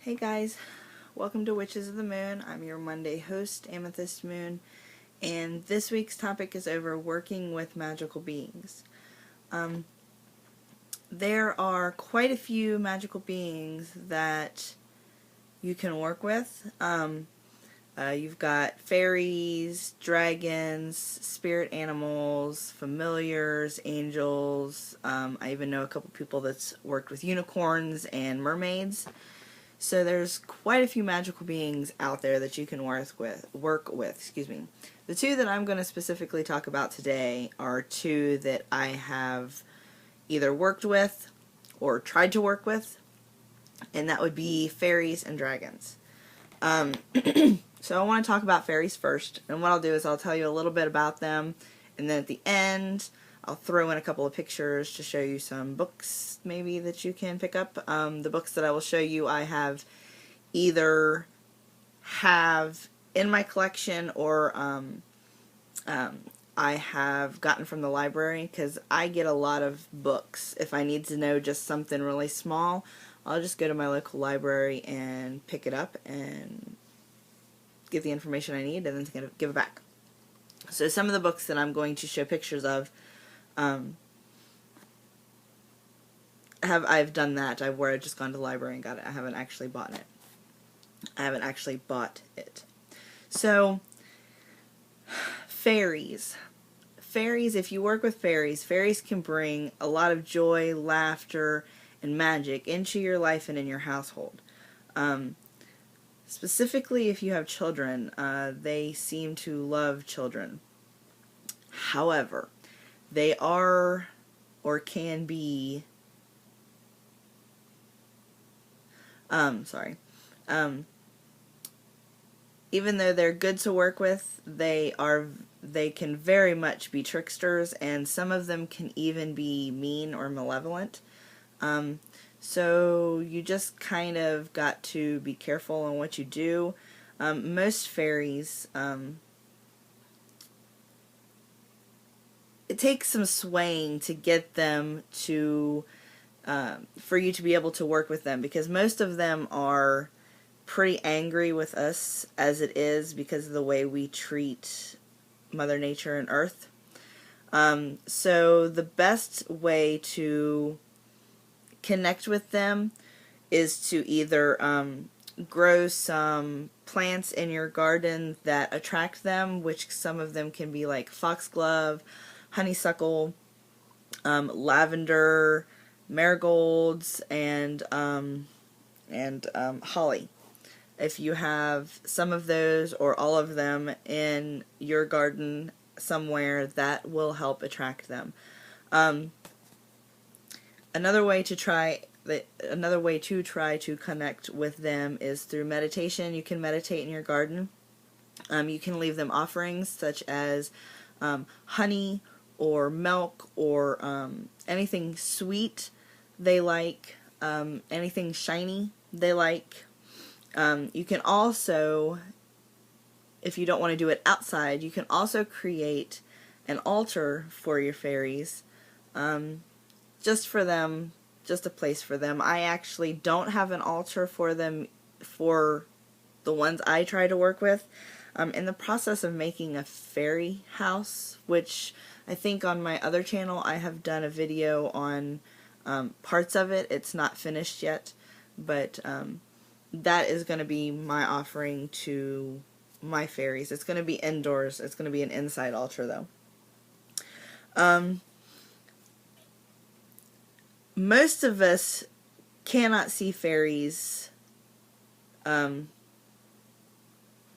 Hey guys, welcome to Witches of the Moon. I'm your Monday host, Amethyst Moon, and this week's topic is over working with magical beings. There are quite a few magical beings that you can work with. You've got fairies, dragons, spirit animals, familiars, angels. I even know a couple people that's worked with unicorns and mermaids. So there's quite a few magical beings out there that you can work with. The two that I'm going to specifically talk about today are two that I have either worked with or tried to work with, and that would be fairies and dragons. So I want to talk about fairies first, and what I'll do is I'll tell you a little bit about them, and then at the end I'll throw in a couple of pictures to show you some books maybe that you can pick up. The books that I will show you I have either have in my collection or I have gotten from the library, because I get a lot of books. If I need to know just something really small, I'll just go to my local library and pick it up and get the information I need and then give it back. So some of the books that I'm going to show pictures of, I've done that. Where I've just gone to the library and got it. I haven't actually bought it. So, fairies. Fairies, if you work with fairies, fairies can bring a lot of joy, laughter, and magic into your life and in your household. Specifically, if you have children, they seem to love children. However, they are or can be even though they're good to work with, they can very much be tricksters, and some of them can even be mean or malevolent. So you just kind of got to be careful on what you do. Most fairies, it takes some swaying to get them to for you to be able to work with them, because most of them are pretty angry with us as it is because of the way we treat Mother Nature and Earth. So the best way to connect with them is to either grow some plants in your garden that attract them, which some of them can be like foxglove, honeysuckle, lavender, marigolds, and holly. If you have some of those or all of them in your garden somewhere, that will help attract them. Another way to try to connect with them is through meditation. You can meditate in your garden. You can leave them offerings such as honey or milk or anything sweet they like, anything shiny they like. You can also, if you don't want to do it outside, you can also create an altar for your fairies, just for them, just a place for them. I actually don't have an altar for them for the ones I try to work with. I'm in the process of making a fairy house, which I think on my other channel I have done a video on parts of it. It's not finished yet, but that is going to be my offering to my fairies. It's going to be indoors. It's going to be an inside altar, though. Most of us cannot see fairies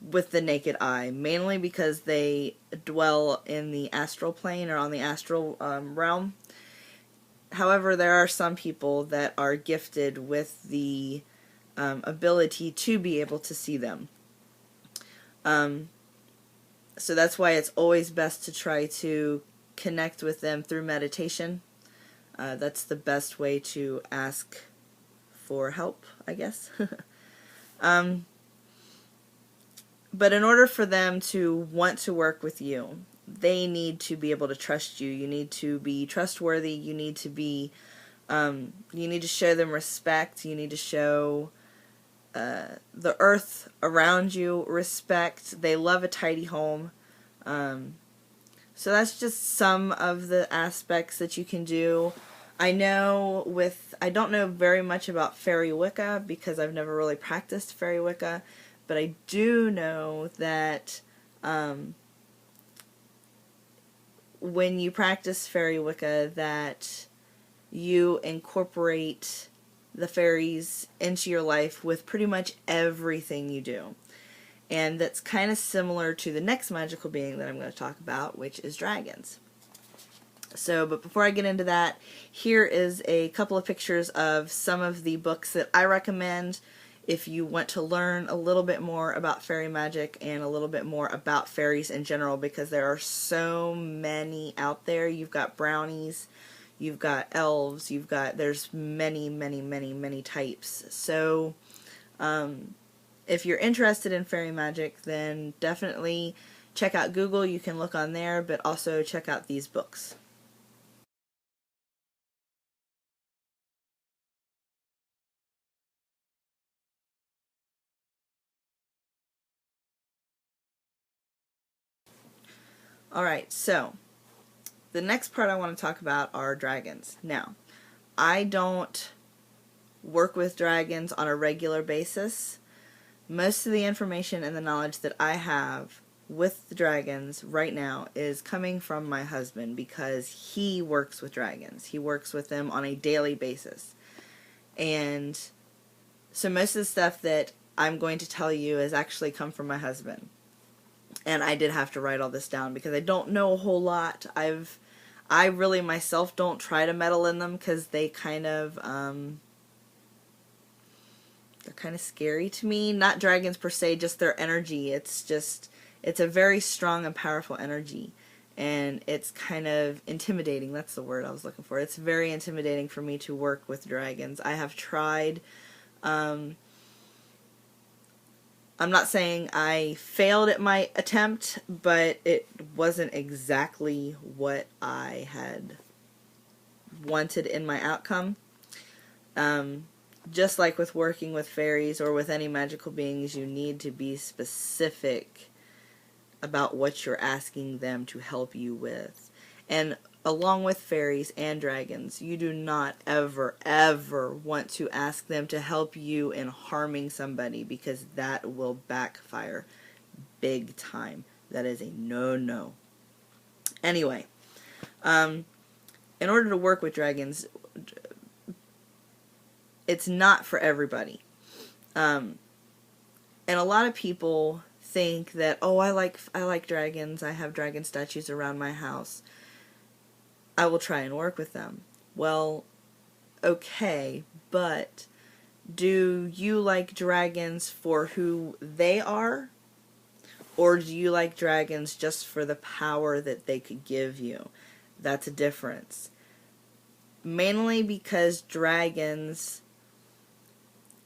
with the naked eye, mainly because they dwell in the astral plane or on the astral realm. However, there are some people that are gifted with the ability to be able to see them. So that's why it's always best to try to connect with them through meditation. That's the best way to ask for help, I guess. But in order for them to want to work with you, they need to be able to trust you. You need to be trustworthy. You need to be, you need to show them respect. You need to show the earth around you respect. They love a tidy home. So that's just some of the aspects that you can do. I don't know very much about fairy Wicca because I've never really practiced fairy Wicca, but I do know that when you practice fairy Wicca, that you incorporate the fairies into your life with pretty much everything you do. And that's kind of similar to the next magical being that I'm going to talk about, which is dragons. So, but before I get into that, here is a couple of pictures of some of the books that I recommend if you want to learn a little bit more about fairy magic and a little bit more about fairies in general, because there are so many out there. You've got brownies, you've got elves, there's many, many, many, many types. So, if you're interested in fairy magic, then definitely check out Google. You can look on there, but also check out these books. Alright, so the next part I want to talk about are dragons. Now, I don't work with dragons on a regular basis. Most of the information and the knowledge that I have with the dragons right now is coming from my husband, because he works with dragons. He works with them on a daily basis. And so most of the stuff that I'm going to tell you has actually come from my husband. And I did have to write all this down because I don't know a whole lot. I really myself don't try to meddle in them because they kind of they're kind of scary to me. Not dragons per se, just their energy. It's a very strong and powerful energy, and it's kind of intimidating. That's the word I was looking for. It's very intimidating for me to work with dragons. I have tried. I'm not saying I failed at my attempt, but it wasn't exactly what I had wanted in my outcome. Just like with working with fairies or with any magical beings, you need to be specific about what you're asking them to help you with. And along with fairies and dragons, you do not ever, ever want to ask them to help you in harming somebody, because that will backfire big time. That is a no-no. Anyway, in order to work with dragons, it's not for everybody. And a lot of people think that, oh, I like dragons. I have dragon statues around my house. I will try and work with them. Well, okay, but do you like dragons for who they are? Or do you like dragons just for the power that they could give you? That's a difference. Mainly because dragons,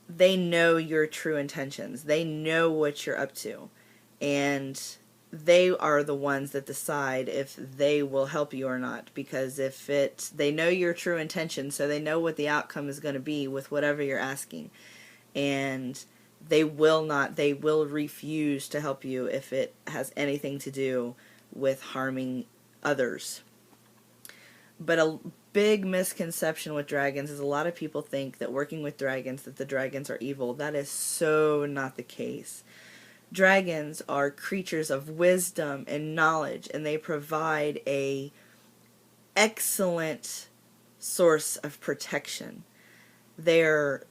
they know your true intentions. They know what you're up to. And they are the ones that decide if they will help you or not. Because they know your true intentions, so they know what the outcome is going to be with whatever you're asking. And they will refuse to help you if it has anything to do with harming others. But a big misconception with dragons is a lot of people think that working with dragons, that the dragons are evil. That is so not the case. Dragons are creatures of wisdom and knowledge, and they provide a excellent source of protection. They're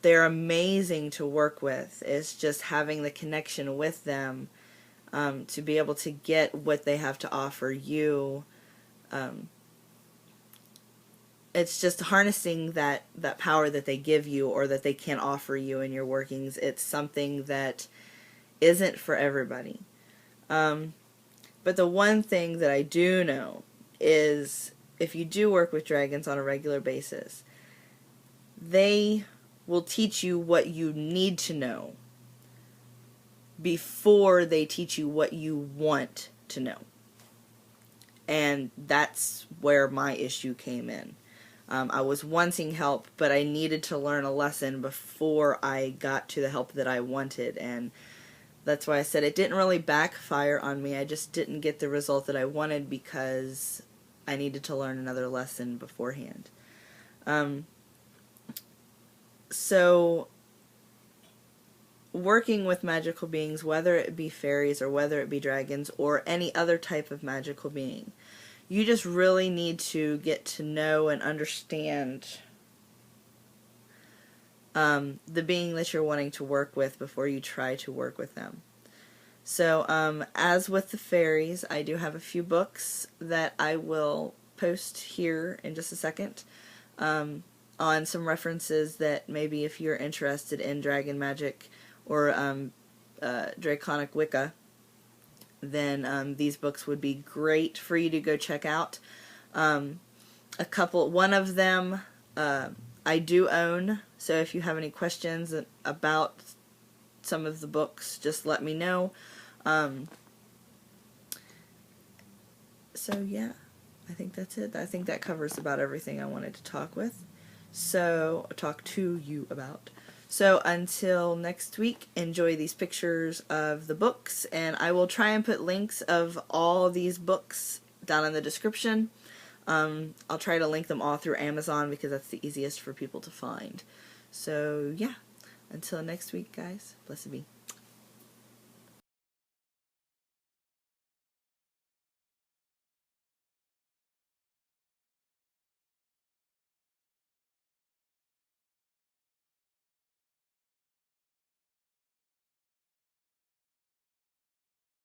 amazing to work with. It's just having the connection with them to be able to get what they have to offer you. It's just harnessing that power that they give you or that they can offer you in your workings. It's something that isn't for everybody. But the one thing that I do know is if you do work with dragons on a regular basis, they will teach you what you need to know before they teach you what you want to know. And that's where my issue came in. I was wanting help, but I needed to learn a lesson before I got to the help that I wanted, and that's why I said it didn't really backfire on me. I just didn't get the result that I wanted because I needed to learn another lesson beforehand. So working with magical beings, whether it be fairies or whether it be dragons or any other type of magical being, you just really need to get to know and understand the being that you're wanting to work with before you try to work with them. So as with the fairies, I do have a few books that I will post here in just a second on some references that maybe if you're interested in dragon magic or draconic Wicca, then these books would be great for you to go check out. One of them I do own, so if you have any questions about some of the books, just let me know. So yeah, I think that's it. I think that covers about everything I wanted to talk to you about. So until next week, enjoy these pictures of the books, and I will try and put links of all of these books down in the description. I'll try to link them all through Amazon because that's the easiest for people to find. So yeah, until next week, guys, blessed be.